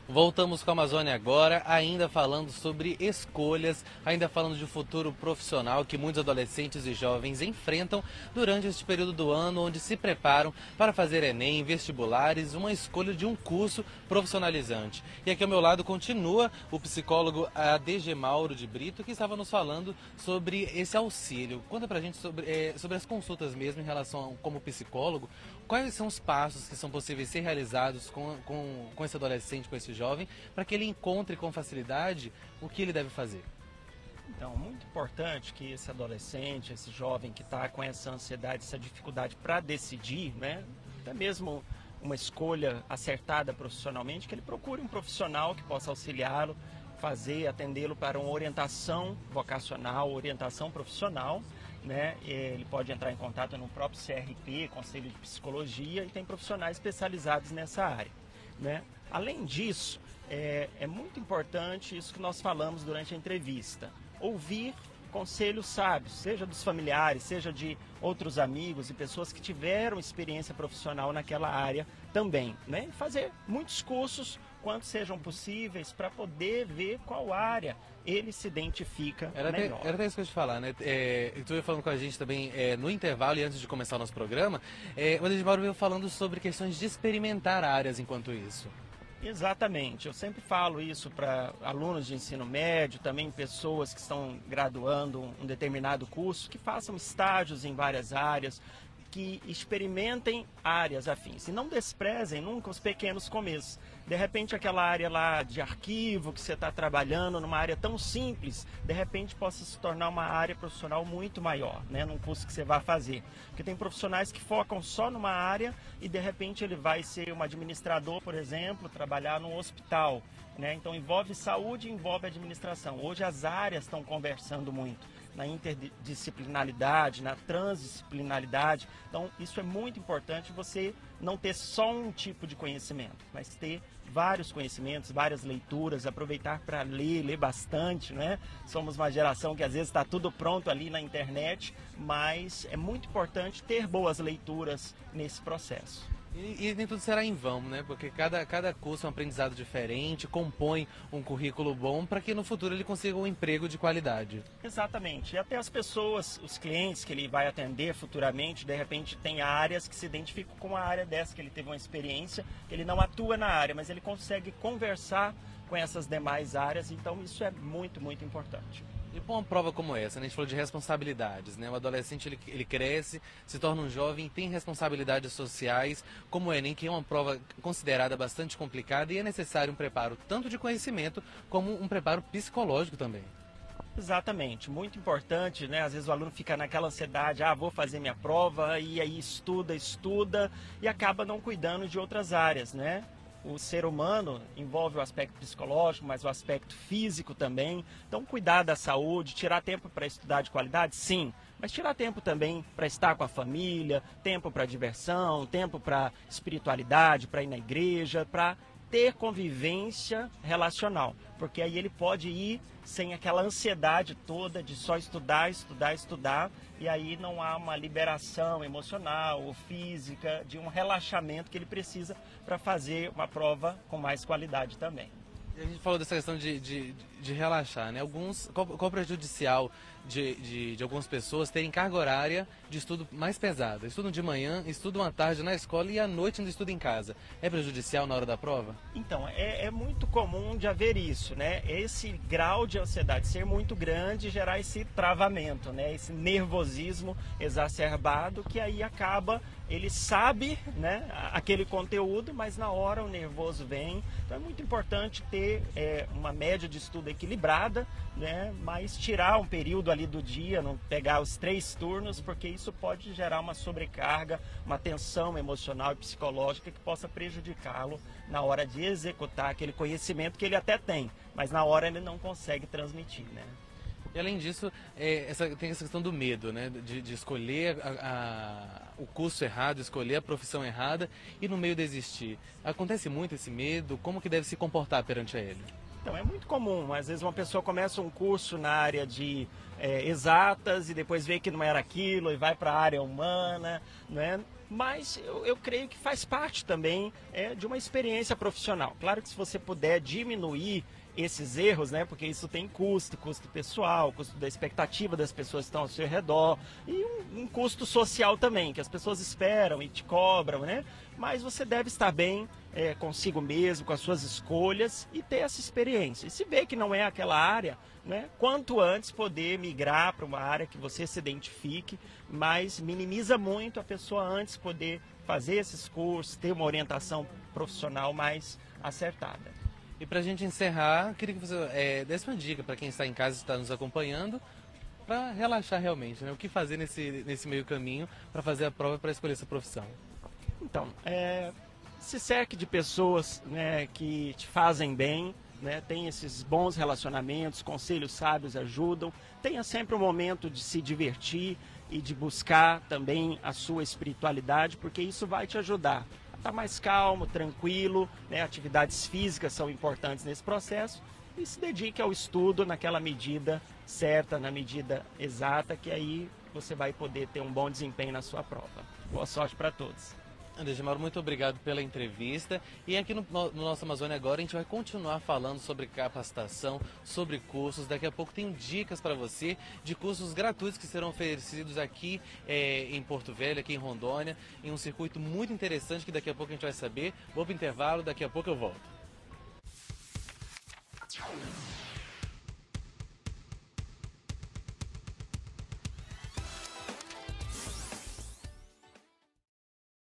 Voltamos com a Amazônia agora, ainda falando sobre escolhas, ainda falando de futuro profissional que muitos adolescentes e jovens enfrentam durante este período do ano, onde se preparam para fazer Enem, vestibulares, uma escolha de um curso profissionalizante. E aqui ao meu lado continua o psicólogo ADG Mauro de Brito, que estava nos falando sobre esse auxílio. Conta pra gente sobre as consultas mesmo em relação como psicólogo, quais são os passos que são possíveis ser realizados com esse adolescente, com esse jovem, para que ele encontre com facilidade o que ele deve fazer? Então, muito importante que esse adolescente, esse jovem que está com essa ansiedade, essa dificuldade para decidir, né, até mesmo uma escolha acertada profissionalmente, que ele procure um profissional que possa auxiliá-lo, atendê-lo para uma orientação vocacional, orientação profissional, né? Ele pode entrar em contato no próprio CRP, Conselho de Psicologia, e tem profissionais especializados nessa área, né? Além disso, é muito importante isso que nós falamos durante a entrevista, ouvir conselhos sábios, seja dos familiares, seja de outros amigos e pessoas que tiveram experiência profissional naquela área também, né? Fazer muitos cursos, quantos sejam possíveis, para poder ver qual área ele se identifica melhor. Era até isso que eu ia te falar, né? Tu ia falando com a gente também no intervalo e antes de começar o nosso programa, o Edmar veio falando sobre questões de experimentar áreas enquanto isso. Exatamente, eu sempre falo isso para alunos de ensino médio, também pessoas que estão graduando um determinado curso, que façam estágios em várias áreas, que experimentem áreas afins e não desprezem nunca os pequenos começos. De repente aquela área lá de arquivo que você está trabalhando, numa área tão simples, de repente possa se tornar uma área profissional muito maior, né, num curso que você vai fazer. Porque tem profissionais que focam só numa área e de repente ele vai ser um administrador, por exemplo, trabalhar num hospital, né? Então envolve saúde e envolve administração. Hoje as áreas estão conversando muito na interdisciplinaridade, na transdisciplinaridade. Então, isso é muito importante, você não ter só um tipo de conhecimento, mas ter vários conhecimentos, várias leituras, aproveitar para ler bastante, né? Somos uma geração que às vezes está tudo pronto ali na internet, mas é muito importante ter boas leituras nesse processo. E nem tudo será em vão, né? Porque cada curso é um aprendizado diferente, compõe um currículo bom para que no futuro ele consiga um emprego de qualidade. Exatamente. E até as pessoas, os clientes que ele vai atender futuramente, de repente tem áreas que se identificam com a área dessa, que ele teve uma experiência, que ele não atua na área, mas ele consegue conversar com essas demais áreas, então isso é muito, muito importante. E para uma prova como essa, né? A gente falou de responsabilidades, né? O adolescente ele cresce, se torna um jovem, tem responsabilidades sociais, como o Enem, que é uma prova considerada bastante complicada e é necessário um preparo tanto de conhecimento como um preparo psicológico também. Exatamente, muito importante, né? Às vezes o aluno fica naquela ansiedade, vou fazer minha prova, e aí estuda e acaba não cuidando de outras áreas, né? O ser humano envolve o aspecto psicológico, mas o aspecto físico também. Então, cuidar da saúde, tirar tempo para estudar de qualidade, sim. Mas tirar tempo também para estar com a família, tempo para diversão, tempo para espiritualidade, para ir na igreja, para ter convivência relacional. Porque aí ele pode ir sem aquela ansiedade toda de só estudar, e aí não há uma liberação emocional ou física, de um relaxamento que ele precisa para fazer uma prova com mais qualidade também. E a gente falou dessa questão de relaxar, né? Qual o prejudicial de algumas pessoas terem carga horária de estudo mais pesada? Estudam de manhã, estudam à tarde na escola e à noite ainda estudam em casa. É prejudicial na hora da prova? Então, é muito comum de haver isso, né? Esse grau de ansiedade ser muito grande e gerar esse travamento, né? Esse nervosismo exacerbado que aí acaba, ele sabe, né, aquele conteúdo, mas na hora o nervoso vem. Então é muito importante ter uma média de estudo equilibrada, né, mas tirar um período ali do dia, não pegar os 3 turnos, porque isso pode gerar uma sobrecarga, uma tensão emocional e psicológica que possa prejudicá-lo na hora de executar aquele conhecimento que ele até tem, mas na hora ele não consegue transmitir, né? E além disso, tem essa questão do medo, né? De escolher o curso errado, escolher a profissão errada e no meio desistir. Acontece muito esse medo, como que deve se comportar perante a ele? Então, é muito comum. Às vezes uma pessoa começa um curso na área de exatas e depois vê que não era aquilo e vai para a área humana, né? Mas eu creio que faz parte também de uma experiência profissional. Claro que se você puder diminuir esses erros, né? Porque isso tem custo pessoal, custo da expectativa das pessoas que estão ao seu redor e um custo social também, que as pessoas esperam e te cobram, né? Mas você deve estar bem consigo mesmo, com as suas escolhas e ter essa experiência. E se vê que não é aquela área, né? Quanto antes poder migrar para uma área que você se identifique, mas minimiza muito a pessoa antes poder fazer esses cursos, ter uma orientação profissional mais acertada. E para a gente encerrar, queria que você desse uma dica para quem está em casa e está nos acompanhando, para relaxar realmente, né? O que fazer nesse meio caminho para fazer a prova para escolher essa profissão? Então, se cerque de pessoas, né, que te fazem bem, né, tem esses bons relacionamentos, conselhos sábios ajudam, tenha sempre um momento de se divertir e de buscar também a sua espiritualidade, porque isso vai te ajudar a estar mais calmo, tranquilo, né, atividades físicas são importantes nesse processo, e se dedique ao estudo naquela medida certa, na medida exata, que aí você vai poder ter um bom desempenho na sua prova. Boa sorte para todos. André Mauro, muito obrigado pela entrevista. E aqui no nosso Amazônia Agora a gente vai continuar falando sobre capacitação, sobre cursos. Daqui a pouco tem dicas para você de cursos gratuitos que serão oferecidos aqui em Porto Velho, aqui em Rondônia, em um circuito muito interessante que daqui a pouco a gente vai saber. Vou para o intervalo, daqui a pouco eu volto.